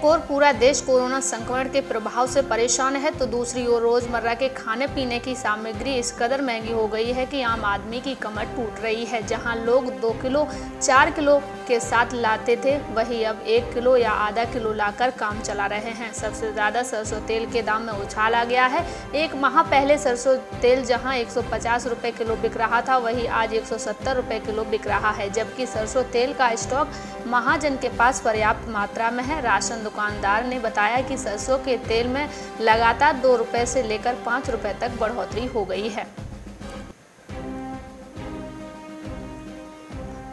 एक ओर पूरा देश कोरोना संक्रमण के प्रभाव से परेशान है तो दूसरी ओर रोजमर्रा के खाने पीने की सामग्री इस कदर महंगी हो गई है कि आम आदमी की कमर टूट रही है। जहां लोग 2 किलो 4 किलो के साथ लाते थे, वही अब 1 किलो या आधा किलो लाकर काम चला रहे हैं। सबसे ज्यादा सरसों तेल के दाम में उछाल आ गया है। एक माह पहले सरसों तेल जहां 150 रुपए किलो बिक रहा था, वही आज 170 रुपए किलो बिक रहा है, जबकि सरसों तेल का स्टॉक महाजन के पास पर्याप्त मात्रा में है। राशन दुकानदार ने बताया कि सरसों के तेल में लगातार 2 रुपए से लेकर 5 रुपए तक बढ़ोतरी हो गई है।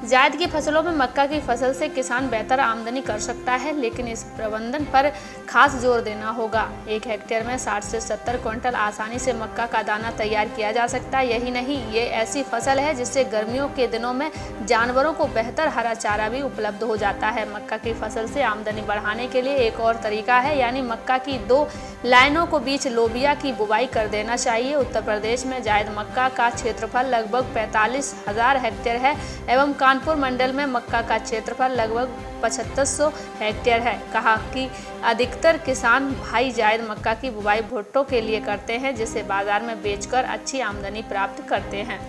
जायद की फसलों में मक्का की फसल से किसान बेहतर आमदनी कर सकता है, लेकिन इस प्रबंधन पर खास जोर देना होगा। 1 हेक्टेयर में 60 से 70 क्विंटल आसानी से मक्का का दाना तैयार किया जा सकता है। यही नहीं, ये ऐसी फसल है जिससे गर्मियों के दिनों में जानवरों को बेहतर हरा चारा भी उपलब्ध हो जाता है। मक्का की फसल से आमदनी बढ़ाने के लिए एक और तरीका है, यानी मक्का की 2 लाइनों को बीच लोबिया की बुवाई कर देना चाहिए। उत्तर प्रदेश में जायद मक्का का क्षेत्रफल लगभग 45,000 हेक्टेयर है एवं कानपुर मंडल में मक्का का क्षेत्रफल लगभग 7500 हेक्टेयर है। कहा कि अधिकतर किसान भाई जायद मक्का की बुवाई भुट्टो के लिए करते हैं, जिसे बाजार में बेचकर अच्छी आमदनी प्राप्त करते हैं।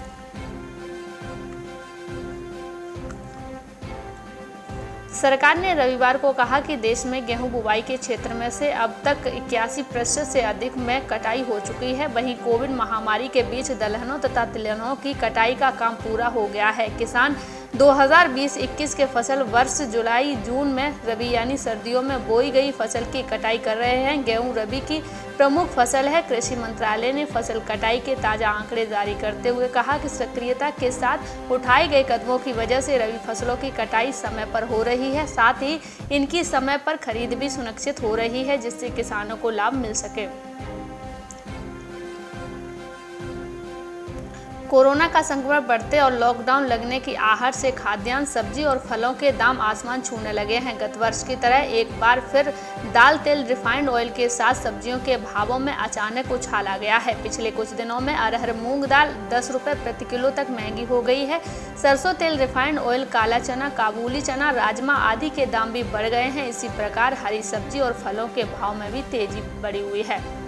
सरकार ने रविवार को कहा कि देश में गेहूं बुवाई के क्षेत्र में से अब तक 81% से अधिक में कटाई हो चुकी है। वहीं कोविड महामारी के बीच दलहनों तथा तिलहनों की कटाई का काम पूरा हो गया है। किसान 2020-21 के फसल वर्ष जुलाई जून में रबी यानी सर्दियों में बोई गई फसल की कटाई कर रहे हैं। गेहूं रबी की प्रमुख फसल है। कृषि मंत्रालय ने फसल कटाई के ताजा आंकड़े जारी करते हुए कहा कि सक्रियता के साथ उठाए गए कदमों की वजह से रबी फसलों की कटाई समय पर हो रही है, साथ ही इनकी समय पर खरीद भी सुनिश्चित हो रही है, जिससे किसानों को लाभ मिल सके। कोरोना का संक्रमण बढ़ते और लॉकडाउन लगने की आहट से खाद्यान्न, सब्जी और फलों के दाम आसमान छूने लगे हैं। गत वर्ष की तरह एक बार फिर दाल, तेल, रिफाइंड ऑयल के साथ सब्जियों के भावों में अचानक उछाल आ गया है। पिछले कुछ दिनों में अरहर मूंग दाल 10 रुपए प्रति किलो तक महंगी हो गई है। सरसों तेल, रिफाइंड ऑयल, काला चना, काबुली चना, राजमा आदि के दाम भी बढ़ गए हैं। इसी प्रकार हरी सब्जी और फलों के भाव में भी तेजी बढ़ी हुई है।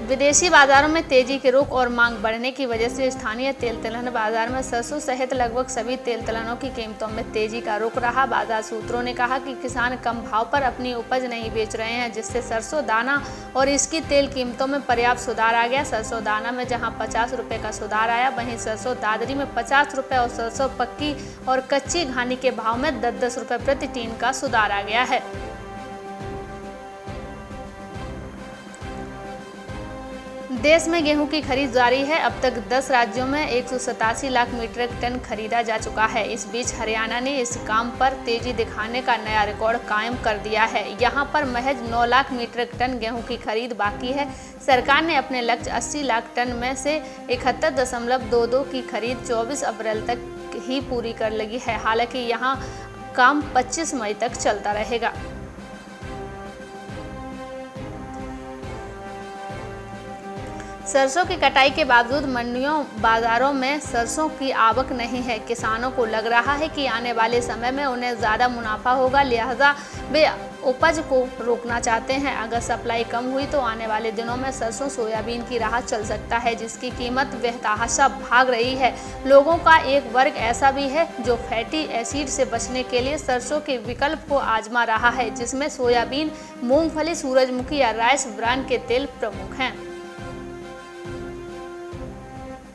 विदेशी बाजारों में तेजी के रुख और मांग बढ़ने की वजह से स्थानीय तेल तिलहन बाजार में सरसों सहित लगभग सभी तेल तिलहनों की कीमतों में तेजी का रुख रहा। बाजार सूत्रों ने कहा कि किसान कम भाव पर अपनी उपज नहीं बेच रहे हैं, जिससे सरसों दाना और इसकी तेल कीमतों में पर्याप्त सुधार आ गया। सरसों दाना में जहां 50 रुपए का सुधार आया, वहीं सरसों दादरी में 50 रुपए और सरसों पक्की और कच्ची घानी के भाव में 10-10 रुपए प्रति टीन का सुधार आ गया है। देश में गेहूं की खरीद जारी है। अब तक 10 राज्यों में 187 लाख मीट्रिक टन खरीदा जा चुका है। इस बीच हरियाणा ने इस काम पर तेजी दिखाने का नया रिकॉर्ड कायम कर दिया है। यहां पर महज 9 लाख मीट्रिक टन गेहूं की खरीद बाकी है। सरकार ने अपने लक्ष्य 80 लाख टन में से 71.22 की खरीद 24 अप्रैल तक ही पूरी कर ली है। हालांकि यहां काम 25 मई तक चलता रहेगा। सरसों की कटाई के बावजूद मंडियों बाजारों में सरसों की आवक नहीं है। किसानों को लग रहा है कि आने वाले समय में उन्हें ज़्यादा मुनाफा होगा, लिहाजा वे उपज को रोकना चाहते हैं। अगर सप्लाई कम हुई तो आने वाले दिनों में सरसों सोयाबीन की राह चल सकता है, जिसकी कीमत बेतहाशा भाग रही है। लोगों का एक वर्ग ऐसा भी है जो फैटी एसिड से बचने के लिए सरसों के विकल्प को आजमा रहा है, जिसमें सोयाबीन, मूंगफली, सूरजमुखी या राइस ब्रान के तेल प्रमुख हैं।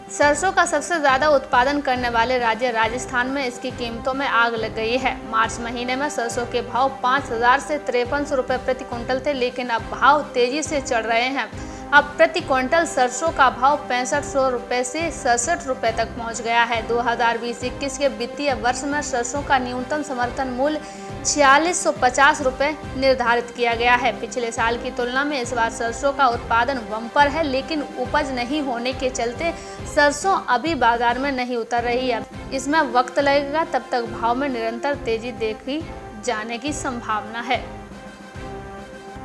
सरसों का सबसे ज्यादा उत्पादन करने वाले राज्य राजस्थान में इसकी कीमतों में आग लग गई है। मार्च महीने में सरसों के भाव 5,000 से 5300 रुपए प्रति क्विंटल थे, लेकिन अब भाव तेजी से चढ़ रहे हैं। अब प्रति क्विंटल सरसों का भाव 6500 रुपए से 67 रुपए तक पहुंच गया है। 2020-21 के वित्तीय वर्ष में सरसों का न्यूनतम समर्थन मूल्य 4650 रुपए निर्धारित किया गया है। पिछले साल की तुलना में इस बार सरसों का उत्पादन बम्पर है, लेकिन उपज नहीं होने के चलते सरसों अभी बाजार में नहीं उतर रही है। इसमें वक्त लगेगा, तब तक भाव में निरंतर तेजी देखी जाने की संभावना है।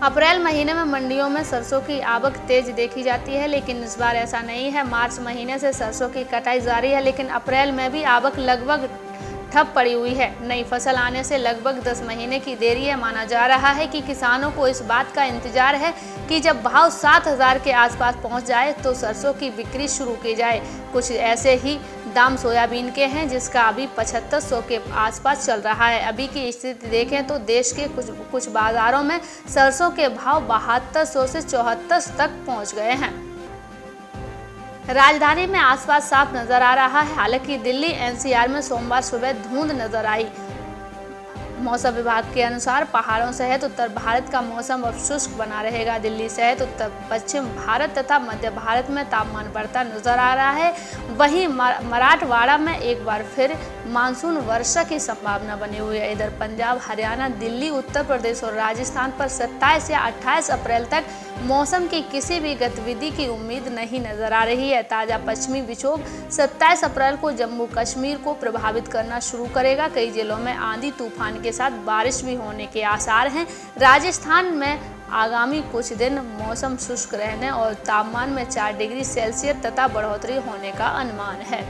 अप्रैल महीने में मंडियों में सरसों की आवक तेज देखी जाती है, लेकिन इस बार ऐसा नहीं है। मार्च महीने से सरसों की कटाई जारी है, लेकिन अप्रैल में भी आवक लगभग ठप पड़ी हुई है। नई फसल आने से लगभग 10 महीने की देरी है। माना जा रहा है कि किसानों को इस बात का इंतजार है कि जब भाव 7,000 के आसपास पहुंच जाए तो सरसों की बिक्री शुरू की जाए। कुछ ऐसे ही दाम सोयाबीन के हैं जिसका अभी 7500 के आसपास चल रहा है। अभी की स्थिति देखें तो देश के कुछ बाजारों में सरसों के भाव 7200 से 7400 तक पहुंच गए हैं। राजधानी में आसपास साफ नजर आ रहा है। हालांकि दिल्ली एनसीआर में सोमवार सुबह धुंध नजर आई। मौसम विभाग के अनुसार पहाड़ों सहित उत्तर भारत का मौसम अब शुष्क बना रहेगा। दिल्ली सहित उत्तर पश्चिम भारत तथा मध्य भारत में तापमान बढ़ता नजर आ रहा है। वहीं मराठवाड़ा में एक बार फिर मानसून वर्षा की संभावना बनी हुई है। इधर पंजाब, हरियाणा, दिल्ली, उत्तर प्रदेश और राजस्थान पर 27 या 28 अप्रैल तक मौसम की किसी भी गतिविधि की उम्मीद नहीं नजर आ रही है। ताजा पश्चिमी विक्षोभ 27 अप्रैल को जम्मू कश्मीर को प्रभावित करना शुरू करेगा। कई जिलों में आंधी तूफान के साथ बारिश भी होने के आसार हैं। राजस्थान में आगामी कुछ दिन मौसम शुष्क रहने और तापमान में 4 डिग्री सेल्सियस तथा बढ़ोतरी होने का अनुमान है।